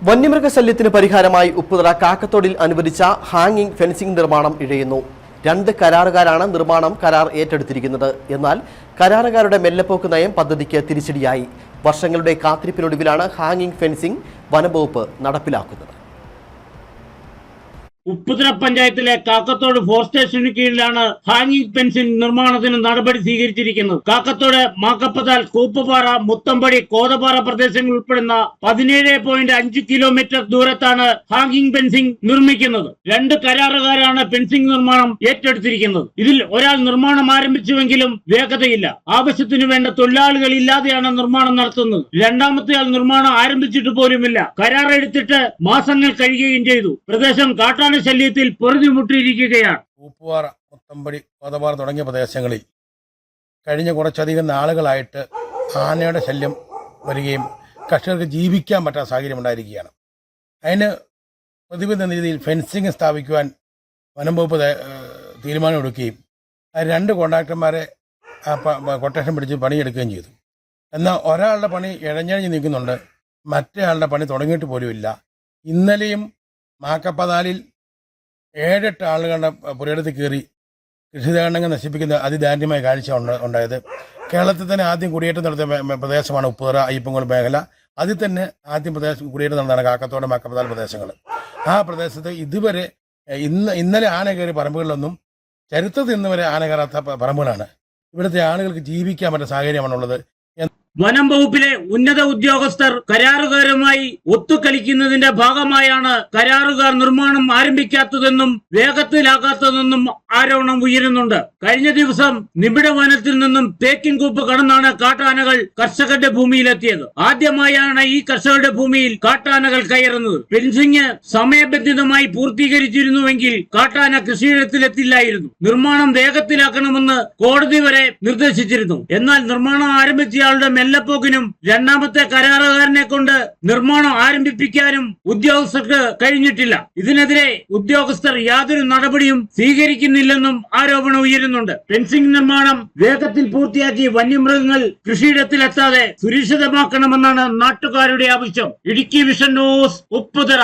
വന്യമൃഗശല്യത്തിന് പരിഹാരമായി ഉപ്പുതറ കാക്കത്തോടിൽ അനുവദിച്ച hanging fencing നിർമ്മാണം ഇഴയുന്നു. 2 കരാറുകാരാണ് കരാർ ഏറ്റെടുത്തിരിക്കുന്നത്. എന്നാൽ കരാറുകാരുടെ മെല്ലെപ്പോക്ക് നയം പദ്ധതിക്ക് തിരിച്ചടിയായി. വർഷങ്ങളുടെ കാത്തിരിപ്പിനൊടുവിലാണ് ഹാങ്ങിംഗ് ഫെൻസിംഗ് വനംവകുപ്പ് നടപ്പിലാക്കുന്നത്. ഉപ്പുതറ പഞ്ചായത്തിലെ കാക്കത്തോട് ഫോറസ്റ്റ് സ്റ്റേഷന് കീഴിലാണ് ഹാങ്ങിംഗ് ഫെൻസിംഗ് നിർമ്മാണത്തിന് നടപടി സ്വീകരിച്ചിരിക്കുന്നത്. കാക്കത്തോട്, മാക്കപ്പതാൽ, കൂപ്പുപാറ, മുത്തമ്പടി, കോതപാറ പ്രദേശങ്ങൾ ഉൾപ്പെടുന്ന 17.5 കിലോമീറ്റർ ദൂരത്താണ് ഹാങ്ങിംഗ് ഫെൻസിംഗ് നിർമ്മിക്കുന്നത്. 2 കരാറുകാരാണ് ഫെൻസിംഗ് നിർമ്മാണം ഏറ്റെടുത്തിരിക്കുന്നത്. ഇതിൽ ഒരാൾ നിർമ്മാണം ആരംഭിച്ചുവെങ്കിലും വേഗതയില്ല. ആവശ്യത്തിനു വേണ്ട തൊഴിലാളികൾ ഇല്ലാതെയാണ് നിർമ്മാണം നടത്തുന്നത്. രണ്ടാമത്തെയാൾ നിർമ്മാണം ആരംഭിച്ചിട്ട് പോലുമില്ല. കരാർ എടുത്തിട്ട് മാസങ്ങൾ കഴിയുകയും ചെയ്തു. പ്രദേശം കാട്ടാന ശല്യത്തിൽ പൊറുതിമുട്ടിയിരിക്കുകയാണ്. കൂപ്പുപാറ, മുത്തമ്പടി, കോതപാറ തുടങ്ങിയ പ്രദേശങ്ങളിൽ കഴിഞ്ഞ കുറച്ചധികം നാളുകളായിട്ട് ആനയുടെ ശല്യം വരികയും കർഷകർക്ക് ജീവിക്കാൻ പറ്റാത്ത സാഹചര്യം ഉണ്ടായിരിക്കുകയാണ്. അതിന് പ്രതിബദ്ധ രീതിയിൽ ഫെൻസിംഗ് സ്ഥാപിക്കുവാൻ വനംവകുപ്പ് തീരുമാനമെടുക്കുകയും 2 കോൺട്രാക്ടർമാരെ കൊട്ടേഷൻ പിടിച്ച് പണിയെടുക്കുകയും ചെയ്തു. എന്നാൽ ഒരാളുടെ പണി ഇഴഞ്ഞഴിഞ്ഞ് നിൽക്കുന്നുണ്ട്, മറ്റേയാളുടെ പണി തുടങ്ങിയിട്ട് പോലുമില്ല. ഇന്നലെയും മാക്കപ്പതാലിൽ 7-8 ആളുകളുടെ പുരയിടത്തിൽ കയറി കൃഷിധാരണങ്ങൾ നശിപ്പിക്കുന്ന അതിദാരുണ്യമായ കാഴ്ച ഉണ്ടായത്. കേരളത്തിൽ തന്നെ ആദ്യം കുടിയേറ്റം നടത്തിയ പ്രദേശമാണ് ഉപ്പുതറ അയ്യപ്പൻകോട് മേഖല. അതിൽ തന്നെ ആദ്യം കുടിയേറ്റം നടന്നതാണ് കാക്കത്തോട്, മാക്കപ്പതാൽ പ്രദേശങ്ങൾ. ആ പ്രദേശത്ത് ഇതുവരെ ഇന്നലെ ആന കയറിയ പറമ്പുകളിലൊന്നും ചരിത്രത്തിൽ ഇന്ന് വരെ ആന കയറാത്ത പറമ്പുകളാണ്. ഇവിടുത്തെ ആളുകൾക്ക് ജീവിക്കാൻ പറ്റുന്ന സാഹചര്യമാണുള്ളത്. വനം വകുപ്പിലെ ഉന്നത ഉദ്യോഗസ്ഥർ കരാറുകാരുമായി ഒത്തുകളിക്കുന്നതിന്റെ ഭാഗമായാണ് കരാറുകാർ നിർമ്മാണം ആരംഭിക്കാത്തതെന്നും വേഗത്തിലാക്കാത്തതെന്നും ആരോപണം ഉയരുന്നുണ്ട്. കഴിഞ്ഞ ദിവസം നിബിഡ വനത്തിൽ നിന്നും തേക്കിൻകൂപ്പ് കടന്നാണ് കാട്ടാനകൾ കർഷകരുടെ ഭൂമിയിലെത്തിയത്. ആദ്യമായാണ് ഈ കർഷകരുടെ ഭൂമിയിൽ കാട്ടാനകൾ കയറുന്നത്. ഫെൻസിംഗ് സമയബന്ധിതമായി പൂർത്തീകരിച്ചിരുന്നുവെങ്കിൽ കാട്ടാന കൃഷിയിടത്തിലെത്തില്ലായിരുന്നു. നിർമ്മാണം വേഗത്തിലാക്കണമെന്ന് കോടതി വരെ നിർദ്ദേശിച്ചിരുന്നു. എന്നാൽ നിർമ്മാണം ആരംഭിച്ചയാളുടെ മെല്ലെപ്പോക്കിനും രണ്ടാമത്തെ കരാറുകാരനെ കൊണ്ട് നിർമ്മാണം ആരംഭിപ്പിക്കാനും ഉദ്യോഗസ്ഥർക്ക് കഴിഞ്ഞിട്ടില്ല. ഇതിനെതിരെ ഉദ്യോഗസ്ഥർ യാതൊരു നടപടിയും സ്വീകരിക്കുന്നില്ലെന്നും ആരോപണം ഉയരുന്നുണ്ട്. ഫെൻസിംഗ് നിർമ്മാണം വേഗത്തിൽ പൂർത്തിയാക്കി വന്യമൃഗങ്ങൾ കൃഷിയിടത്തിലെത്താതെ സുരക്ഷിതമാക്കണമെന്നാണ് നാട്ടുകാരുടെ ആവശ്യം. Idukki vision news, Upputhara.